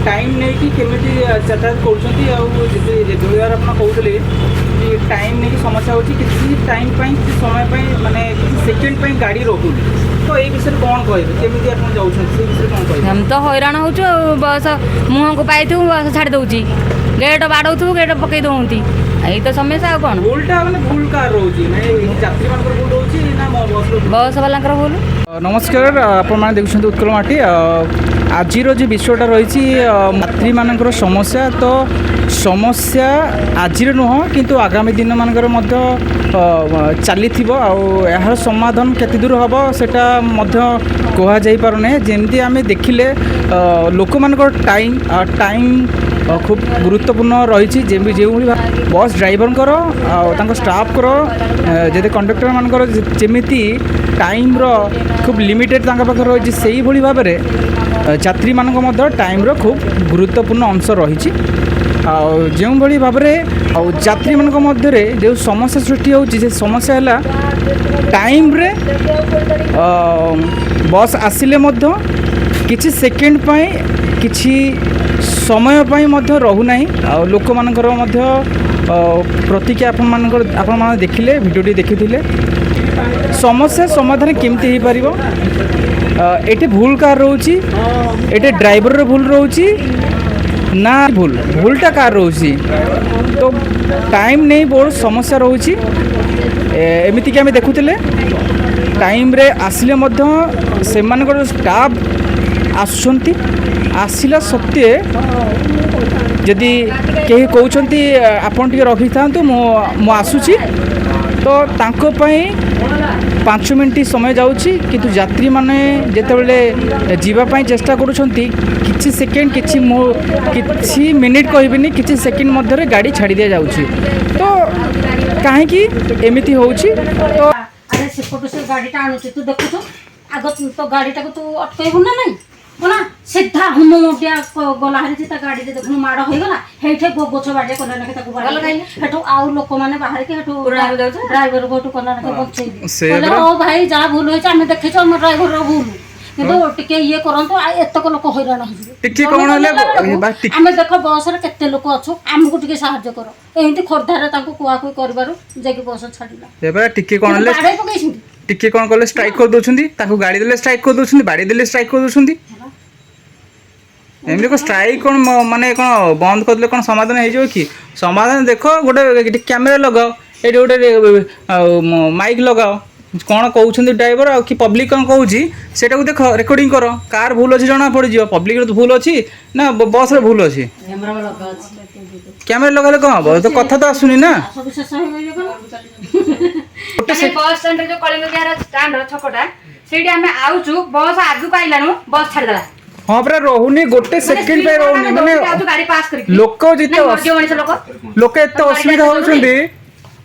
Time नहीं कि केमिति यातायात करूछंती आ जोगार आप कहते टाइम नहीं समस्या होची किसी टाइम किसी समय माने किसी सेकेंड गाड़ी रोकुनी तो ये विषय कौन कहबे केमिति आप जाउछंती से विषय कौन कहबे हम तो हैरान होचु बस मुह को पाई बस छाड़ दउची गेट बाड़ौ गेट पकई दउंती यही तो समस्या कौन भूलटा माने भूल कार रोची माने यात्री मानकर भूल रोची ना बस वाला भूल। नमस्कार आपण देखुं उत्कल माटी आज जो विषयटा रही यात्री मानकर समस्या तो समस्या आज नुह किंतु आगामी दिन मानकर चली यार समाधान केते दूर हम सेटा कह जाई पारने जमती आम देखिले लोक मानकर टाइम खूब गुरुत्वपूर्ण रही जो बस ड्राइवर स्टाफ जदि कंडक्टर मानकर जमीती टाइम खूब लिमिटेड पाखे रही से ही भाव में यात्री मान टाइम खूब गुरुत्वपूर्ण अंश रही जो भाव में यात्री मान मध्य जो समस्या सृष्टि होची समस्या है टाइम रे बस आसिले किछि सेकेंड किछि समय रहूना लोक मानकर प्रतिक्रिया आपण देखिले भिडियोटी देखिथिले समस्या समाधान केमती हो पार एटे भूल कार रोची एटे ड्राइवर रो भूल रोची ना भूलटा कार रोची तो टाइम नहीं बहुत समस्या रोची एमिति कि आम देखुले टाइम रे आसिले से मानकर स्टाफ आसुंती आसिला सत्वे जदि कहीं कहते आपन टिके रखी था मु आसुची तो तांको पई 5 मिनट समय जाउची किंतु यात्री माने जेतेबेले जीवापाई चेष्टा करूछंती किछि सेकेंड किछि मिनिट कहबिनी किछि सेकेंड मध्य गाड़ी छाड़ी दिया जाउची तो काहे कि एमिति होउची तो अरे सेपटो से गाड़ीटा आणुची तू देखु तो आग तो गाड़ीटा को तू अटकेबु ना नहीं बोला सीधा हम ओडिया गला हरी ता गाड़ी दे देखु माड़ होई गला हेठे गोछ बाडे कोला ना ताको बाडे हेठो आउ लोक माने बाहर के हेठो ड्राइवर गोटू कोला ना बचई बोले ओ भाई जा भूल होई हम देखे हम ड्राइवर रो भूल किंतु टिके ये करंतो एतक लोक हैरान हो टिके कोन हले हम देखो बस रे केते लोक अछु हमकु टिके सहायता करो एंती खोरधारे ताको कुआ कोई करबारु जेकी बस छाडिला एबा टिके कोन हले बाडे पकैछि टिके कोन करले स्ट्राइक कर दोछंती ताको गाड़ी देले स्ट्राइक कर दोछंती बाड़ी देले स्ट्राइक कर दोछंती एमती को स्ट्राइक कौन माने कौन बंद कर कौन समाधान हो कि समाधान देख गोटे कैमेरा लगाओ ये गोटे माइक लगाओ कौन कहते ड्राइवर आ कि पब्लिक कौन कहूँ सेटा को देख रेकर्डिंग कर कार भूल अच्छी जना पड़ जाए पब्लिक तो भूल अच्छी ना बस रे भूल अच्छी कैमेरा लगा कौन हम तो कथा तो आसुनी ना बस स्टैंड जो कलिंग विहार स्टैंड छकटा सेठी आमे आउचु बस आजु पाइलानु बस छाड़ देला हाँ परा रोहुनी गोटे सेकेंड पे रोहुनी माने गाड़ी पास करके लोक जिते लोक एत असुविधा होउछंदी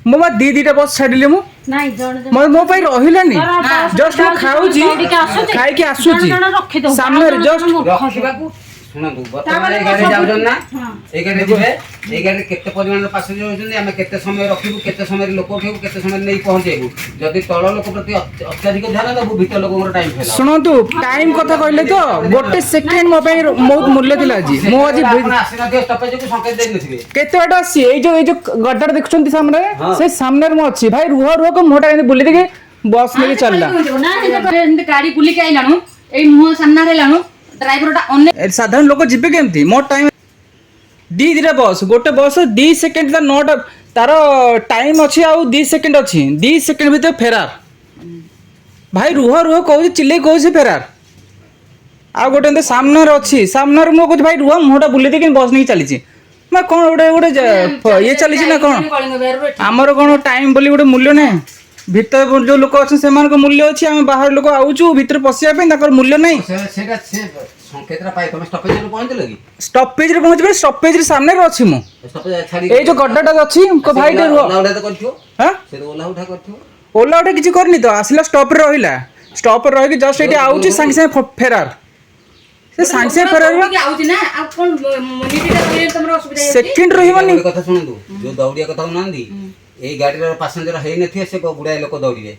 मो बा दीटा बस छाडिले मु नाही जण मो पई रहिलानी जस्ट मु खाउजी खाइ के आसुची सामने जस्ट सुनंदु वर्तमान ए गाड़ी जाउजन ना ए गाड़ी जिवे ए गाड़ी केते परिमाण पैसेंजर होजन आमे केते समय रखिबु केते समय लोक उठेबु केते समय नै पहुंचेबु जदि तळ लोक प्रति अत्यधिक ध्यान देबु भीतर लोकर टाइम फेला सुनंतु टाइम कथा कहले तो गोटे सेकेंड मो पई बहुत मूल्य दिला जी मो आज आसिना दियो स्टॉपेज को संकेत देइ नथिबे केते बाटा सी ए जो गड्डा देखछंती सामने से सामने रे मो अछि भाई रुह को मोटा एने बुली देके बस लेके चलला ना गाड़ी बुली के आइलानु ए मुह सामना रे लानु ड्राइवर साधारण लोक जीवे केमती मोर टाइम दीटा बस गोटे बस 2 सेकेंड ता नोट तार टाइम अच्छी आउ 2 सेकेंड अच्छी 2 सेकेंड भीतर फेरार भाई रुह कहूँ चिल्ले कहूँ फेरार आ गोटे सामने अच्छी सामने मो कहूँ भाई रुह मुहटा बुले देख बस नहीं चली मैं कौन गोटे गोटे ये चली ना कौन आमर कौन टाइम बोली गोटे मूल्य ना भीतर जो लोक अच्छे से मूल्य अच्छी आम बाहर लोक आउचु भीतर पशिया मूल्य नहीं स्टॉपेज रे पहुंच स्टॉपेज रे सामने रे अछि मु ए जो गड्डाटा अछि को भाई टे रुह हां से ओला उठा करथियो ओला उठा किछि करनी तो आसिला स्टॉप रे रहिला स्टॉप रे रहि के जस्ट एटी आउची संग से फेरार से संग से फेरार आउची ना आ कोन मिनिट रे तमरो असुविधा सेकंड रहिबनी कथा सुनंदु जो दौड़िया कथा नांदी ଏଇ ଗାଡ଼ିର ପାସେଞ୍ଜର ହେଇନଥିବେ ସେ ଗୁଡ଼ାଏ ଲୋକ ଦୌଡ଼ିବେ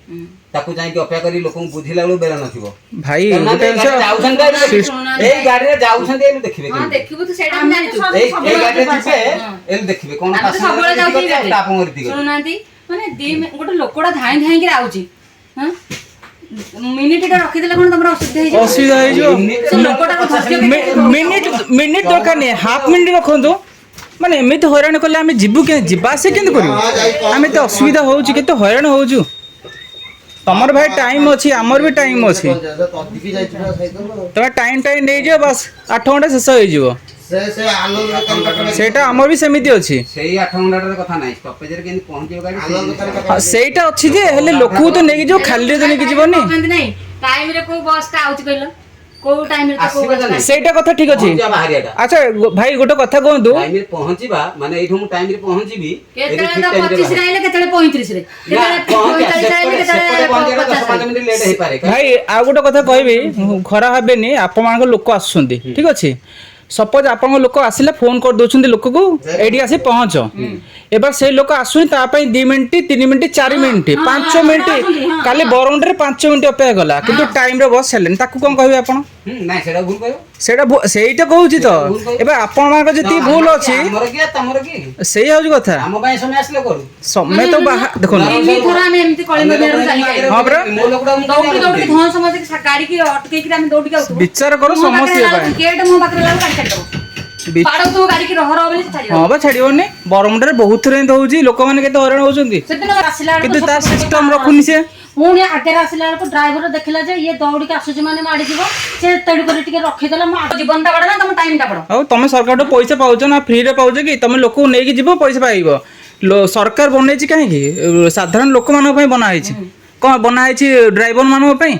ତାକୁ ଯାଇକି ଅପେକ୍ଷା କରି ଲୋକଙ୍କୁ ବୁଝିଲା ବେଳକୁ ବେଳ ନଥିବ ଭାଇ ଚାଲୁନାହାନ୍ତି, ଗୋଟେ ଏଇ ଗାଡ଼ିରେ ଯାଉଛନ୍ତି ଏଇଠି ଦେଖିବେ। ଏଇ ଗାଡ଼ିରେ ଯାଉଛନ୍ତି ଏଇଠି ଦେଖିବେ ହଁ କେମିତି। ଦେଖିବୁ ତୁ ସେଇଟା ଆମେ ଜାଣିଛୁ ଏଇ ଗାଡ଼ିରେ ଯିବେ ଏଇଠି ଦେଖିବେ କଣ ଆମେ ତ ସବୁବେଳେ ଯାଉଛୁ ଏଇ ଗାଡ଼ିରେ। ତାପ ମରିତି ଶୁଣୁନାହାନ୍ତି ମାନେ ଗୋଟେ ଲୋକଟା ଧାଇଁ ଧାଇଁକି ଆଉଛି ହଁ ମିନିଟଟା ରଖିଦେଲେ କଣ ତମର ଅସୁବିଧା ହେଇଯିବ ଅସୁବିଧା ହେଇଯିବ ସେ ଲୋକଟାକୁ ଧୈର୍ଯ୍ୟ କେତେ ମିନିଟ ଦରକାର ନାହିଁ ହାଫ ମିନିଟ ରଖନ୍ତୁ ମାନେ ଏମିତି ହଇରାଣ କଲେ ଆମେ ଯିବୁ କେମିତି ଯିବା ଆସିବା କେମିତି କରିବୁ ଆମେ ତ ଅସୁବିଧା ହଉଛି କେତେ ହଇରାଣ ହଉଛୁ ତମର ଭାଇ ଟାଇମ ଅଛି ଆମର ବି ଟାଇମ ଅଛି ତମେ ଟାଇମ ନେଇଯିବ ବାସ୍ 8 ଘଣ୍ଟା ଶେଷ ହେଇଯିବ ସେଇଟା ଆମର ବି ସେମିତି ଅଛି ସେଇ 8 ଘଣ୍ଟାର କଥା ନାହିଁ ଷ୍ଟପେଜରେ କେମିତି ପହଞ୍ଚିବ ଗାଡ଼ି ହଁ, ସେଇଟା ଅଛି ଯେ ହେଲେ ଲୋକକୁ ତ ନେଇକି ଯିବ ଖାଲିରେ ତ ନେଇକି ଯିବନି ନାଇଁ ଟାଇମରେ କୋଉ ବସଟା ଆଉଛି କହିଲ କୋଉ ଟାଇମରେ ତ କୋଉ ଆସିବ ବସଟା ଜାଣିନି। ସେଇଟା କଥା ଠିକ ଅଛି ପହଞ୍ଚିବା ବାହାରିଆଟା ଆଚ୍ଛା ଭାଇ ଗୋଟେ କଥା କୁହନ୍ତୁ ଟାଇମରେ ପହଞ୍ଚିବା ମାନେ ଏଇଠୁ ମୁଁ ଟାଇମରେ ପହଞ୍ଚିବି ଏଇଠୁ କେତେବେଳେ ଠିକ୍ ତ ଟାଇମରେ 25 ରେ ଆଇଲେ କେତେବେଳେ 35 ରେ କେତେବେଳେ 45 ରେ ଆଇଲେ ସେପଟେ ପହଞ୍ଚିବା 10-15 କେତେବେଳେ ମିନିଟ୍ ଲେଟ୍ ହେଇପାରେ ଭାଇ ଆଉ ଗୋଟେ କଥା କହିବି ଖରାପ ଭାବେନି ଆପଣମାନଙ୍କ ଲୋକ ଆସୁଛନ୍ତି ଠିକ ଅଛି ସପୋଜ ଆପଣଙ୍କ ଲୋକ ଆସିଲେ ଫୋନ କରିଦଉଛନ୍ତି ଲୋକକୁ ଏଇଠି ଆସି ପହଞ୍ଚ এবার সেই লোক আসুনি তা ପାଇଁ 2 মিনিট 3 মিনিট 4 মিনিট 5 মিনিট কালি বরমুন্ডারে 5 মিনিট অপেক্ষা কলা কিন্তু টাইম রে বস হেলেন তাকু কোন কইবে আপন ନାଇଁ ସେଟା ଭୁଲ କହିବ সেটা সেইটা কହୁছি তো এবার আপন মানক যেতি ভুল ଅଛି ଆମର କିଏ ତମର କିଏ সেই হଉଛି কথা ଆମ ପାଇଁ ସମୟ ଆସିଲେ କରୁ ସମୟ তো দেখুন ତିନି ଥର ଆମେ ଏମିତି କଳିଙ୍ଗ ବିହାରକୁ ଚାଲିକି ଆଇଲୁ। ହଁ ପରା। ମୋ ଲୋକଟା ମୁଁ ଦୌଡ଼ି ଦୌଡ଼ି ଧୂଆଁ ସମସ୍ତେ ଗାଡିକି ଅଟକେଇକି ଆମେ ଦୌଡ଼ିକି ଆଉଥିବୁ ବିଚାର କର ସମସ୍ତେ ପାଇଁ ଗେଟ୍ ମୋ ପାଖରେ ଲାଗ ଗାଡି ଛାଡ଼ିଦବ ପାଡ଼ଉଥିବୁ ଗାଡିକି ରହ ରହ ବୋଲି ଛାଡ଼ିଦବ ହଁ ବା ଛାଡ଼ିବନି ବରମୁଣ୍ଡାରେ ବହୁତ ଥର ଏମିତି ହଉଛି ଲୋକମାନେ କେତେ ହଇରାଣ ହଉଛନ୍ତି ସେଦିନ ଆସିଲା କିନ୍ତୁ ତା ବେଳକୁ ସିଷ୍ଟମ ରଖୁନି ସେ ପୁଣି ଆଗରେ ଆସିଲା ବେଳକୁ ଡ୍ରାଇଭର ଦେଖିଲା ଯେ ଇଏ ଦୌଡ଼ିକି ଆସୁଛି ମାନେ ମାଡ଼ିଯିବ ସେ ତେଣୁ କରି ଟିକେ ରଖିଦେଲା ମୁଁ ଜୀବନଟା ବଡ଼ ନା ତମ ଟାଇମଟା ବଡ଼ ଆଉ ତମେ ସରକାରଠୁ ପଇସା ପାଉଛ ନା ଫ୍ରିରେ ପାଉଛ କି ତମେ ଲୋକକୁ ନେଇକି ଯିବ ପଇସା ପାଇବ ସରକାର ବନେଇଛି କାହିଁକି ସାଧାରଣ ଲୋକମାନଙ୍କ ପାଇଁ ବନା ହେଇଛି କଣ ବନା ହେଇଛି ଡ୍ରାଇଭର ମାନଙ୍କ ପାଇଁ